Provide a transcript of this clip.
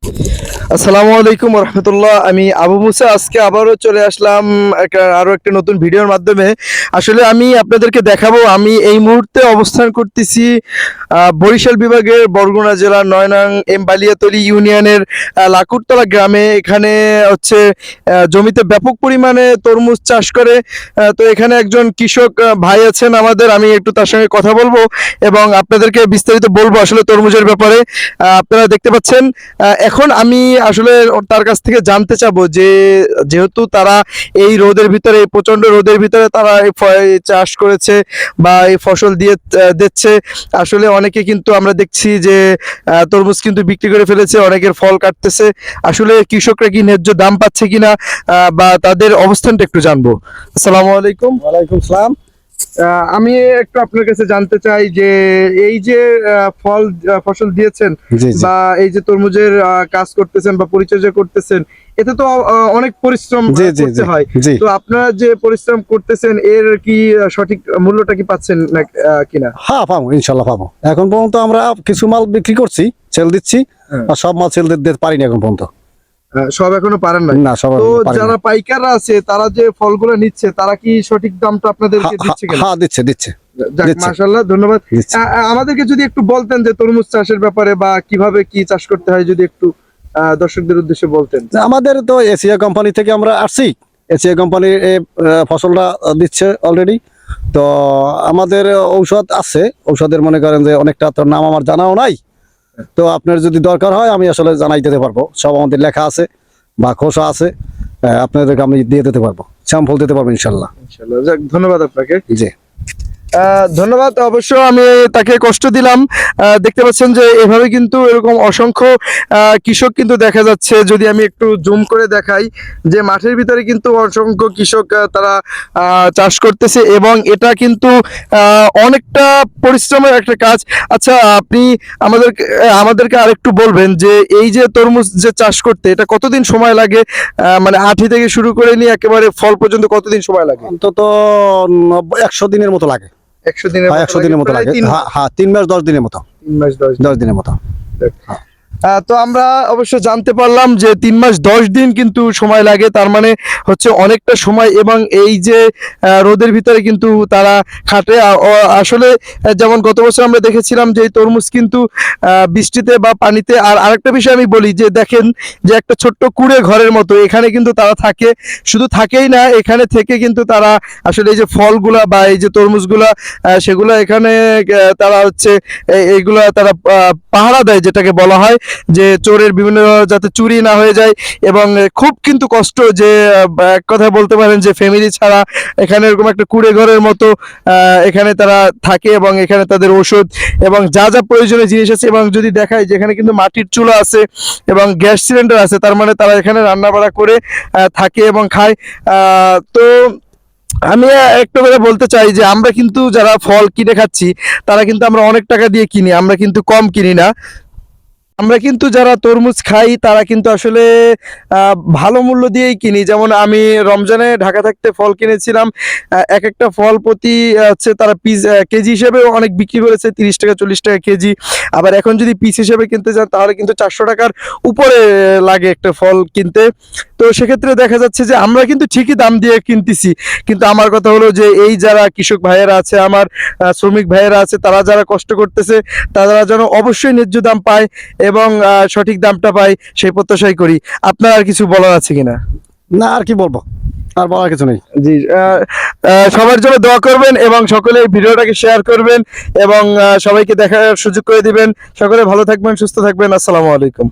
আসসালামু আলাইকুম রহমতুল্লাহ। আমি আবু মুসা আজকে আবারও চলে আসলাম আরো একটা নতুন ভিডিওর মাধ্যমে। আসলে আমি আপনাদেরকে দেখাবো, আমি এই মুহূর্তে অবস্থান করতেছি বরিশাল বিভাগের বরগুনা জেলার ৯ নং এম বালিয়াতলী ইউনিয়নের লাকুরতলা গ্রামে। এখানে হচ্ছে জমিতে ব্যাপক পরিমাণে তরমুজ চাষ করে। তো এখানে একজন কৃষক ভাই আছেন আমাদের, আমি একটু তার সঙ্গে কথা বলবো এবং আপনাদেরকে বিস্তারিত বলবো আসলে তরমুজের ব্যাপারে। আপনারা দেখতে পাচ্ছেন, এখন আমি আসলে তার কাছ থেকে জানতে চাবো যে যেহেতু তারা এই রোদের ভিতরে, এই প্রচন্ড রোদের ভিতরে তারা এই চাষ করেছে বা এই ফসল দিয়ে দিচ্ছে। আসলে অনেকে কিন্তু আমরা দেখছি যে তরমুজ কিন্তু বিক্রি করে ফেলেছে, অনেকের ফল কাটতেছে। আসলে কৃষকরা কি ন্যায্য দাম পাচ্ছে কিনা বা তাদের অবস্থানটা একটু জানবো। আসসালামু আলাইকুম। ওয়ালাইকুম সালাম। আমি একটু আপনার কাছে জানতে চাই যে এই যে ফসল দিয়েছেন জি জি বা এই যে তরমুজের কাজ করতেছেন বা পরিচর্যা করতেছেন, এতে তো অনেক পরিশ্রম জি জি করতে জি হয়। জি তো আপনারা যে পরিশ্রম করতেছেন এর কি সঠিক মূল্যটা কি পাচ্ছেন না কিনা? হ্যাঁ, পাবো, ইনশাল্লাহ পাবো। এখন পর্যন্ত আমরা কিছু মাল বিক্রি করছি, সেল দিচ্ছি, আর সব মাল সেল দিতে পারিনি এখন পর্যন্ত। সব এখনো পারেন না? না, সব তো পারিনি। যারা পাইকাররা আছে তারা যে ফলগুলো নিচ্ছে তারা কি সঠিক দামটা আপনাদেরকে দিচ্ছে কিনা? হ্যাঁ, দিচ্ছে দিচ্ছে যাক, দিচ্ছে মাশাআল্লাহ, ধন্যবাদ। দিচ্ছে। আমাদেরকে যদি একটু বলতেন যে তরমুজ চাষের ব্যাপারে বা কিভাবে কি চাষ করতে হয়, যদি একটু দর্শকদের উদ্দেশ্যে বলতেন। আমাদের তো এশিয়া কোম্পানি থেকে আমরা আসছি, এশিয়া কোম্পানি ফসলটা দিচ্ছে অলরেডি। তো আমাদের ঔষধ আছে, ঔষধের মনে করেন যে অনেকটা তো নাম আমার জানাও নাই। তো আপনার যদি দরকার হয় আমি আসলে জানাই দিতে পারবো, সব আমাদের লেখা আছে বা খোসা আছে, আপনাদেরকে আমি দিয়ে দিতে পারবো, স্যাম্পল দিতে পারবো ইনশাল্লাহ। ইনশাআল্লাহ, যাক, ধন্যবাদ আপনাকে। জি, ধন্যবাদ। অবশ্য আমি তাকে কষ্ট দিলাম। দেখতে পাচ্ছেন যে এভাবে কিন্তু এরকম অসংখ্য কৃষক কিন্তু দেখা যাচ্ছে। যদি আমি একটু জুম করে দেখাই যে মাঠের ভিতরে কিন্তু অসংখ্য কৃষক তারা চাষ করতেছে এবং এটা কিন্তু অনেকটা পরিশ্রমের একটা কাজ। আচ্ছা, আপনি আমাদেরকে আরেকটু বলবেন যে এই যে তরমুজ যে চাষ করতে এটা কতদিন সময় লাগে? মানে আঠি থেকে শুরু করে নিয়ে একেবারে ফল পর্যন্ত কতদিন সময় লাগে? অন্তত 100 দিনের মতো লাগে। 100 দিনের হ্যাঁ, মতো 100 দিনের মতো প্রায় লাগে। 3 হ্যাঁ হ্যাঁ, 3 মাস 10 দিনের মতো। 3 মাস 10 দিন। 10 দিনের মতো। হ্যাঁ। তো আমরা অবশ্য জানতে পারলাম যে 3 মাস 10 দিন কিন্তু সময় লাগে, তার মানে হচ্ছে অনেকটা সময়। এবং এই যে রোদের ভিতরে কিন্তু তারা খাটে। আসলে যেমন গত বছর আমরা দেখেছিলাম যে এই তরমুজ কিন্তু বৃষ্টিতে বা পানিতে। আর আরেকটা বিষয় আমি বলি যে দেখেন যে একটা ছোট্ট কুঁড়ে ঘরের মতো এখানে কিন্তু তারা থাকে। শুধু থাকেই না, এখানে থেকে কিন্তু তারা আসলে এই যে ফলগুলা বা এই যে তরমুজগুলা সেগুলা এখানে তারা হচ্ছে এইগুলা তারা পাহারা দেয়, যেটাকে বলা হয় যে চোরের বিভিন্ন যাতে চুরি না হয়ে যায়। এবং খুব কিন্তু কষ্ট যে এক কথায় বলতে পারেন যে ফ্যামিলি ছাড়া এখানে এরকম একটা কুঁড়ে ঘরের মতো এখানে তারা থাকে এবং এখানে তাদের ওষুধ এবং যা যা প্রয়োজনীয় জিনিস আছে। এবং যদি দেখায় যে এখানে কিন্তু মাটির চুলা আছে এবং গ্যাস সিলিন্ডার আছে, তার মানে তারা এখানে রান্না বাড়া করে থাকে এবং খায়। তো আমি একটু করে বলতে চাই যে আমরা কিন্তু যারা ফল কিনে খাচ্ছি তারা কিন্তু আমরা অনেক টাকা দিয়ে কিনি, আমরা কিন্তু কম কিনি না। আমরা কিন্তু যারা তরমুজ খাই তারা কিন্তু আসলে ভালো মূল্য দিয়েই কিনি। যেমন আমি রমজানে ঢাকা থাকতে ফল কিনেছিলাম, এক একটা ফল প্রতি হচ্ছে তারা পিস কেজি হিসেবে অনেক বিক্রি করেছে, 30 টাকা 40 টাকা কেজি। আবার এখন যদি পিস হিসেবে কিনতে যান তাহলে কিন্তু 400 টাকার উপরে লাগে একটা ফল কিনতে। তো সেক্ষেত্রে দেখা যাচ্ছে যে আমরা কিন্তু ঠিকই দাম দিয়ে কিনতেছি, কিন্তু আমার কথা হলো যে এই যারা কৃষক ভাইয়েরা আছে, আমার শ্রমিক ভাইয়েরা আছে, তারা যারা কষ্ট করতেছে তারা যেন অবশ্যই ন্যায্য দাম পায় এবং সঠিক দামটা পাই সেই প্রত্যাশাই করি। আপনার আর কিছু বলার আছে কিনা? না, আর কি বলবো, আর বলার কিছু নেই। জি, সবার জন্য দোয়া করবেন এবং সকলে এই ভিডিওটাকে শেয়ার করবেন এবং সবাইকে দেখার সুযোগ করে দিবেন। সকলে ভালো থাকবেন, সুস্থ থাকবেন। আসসালামু আলাইকুম।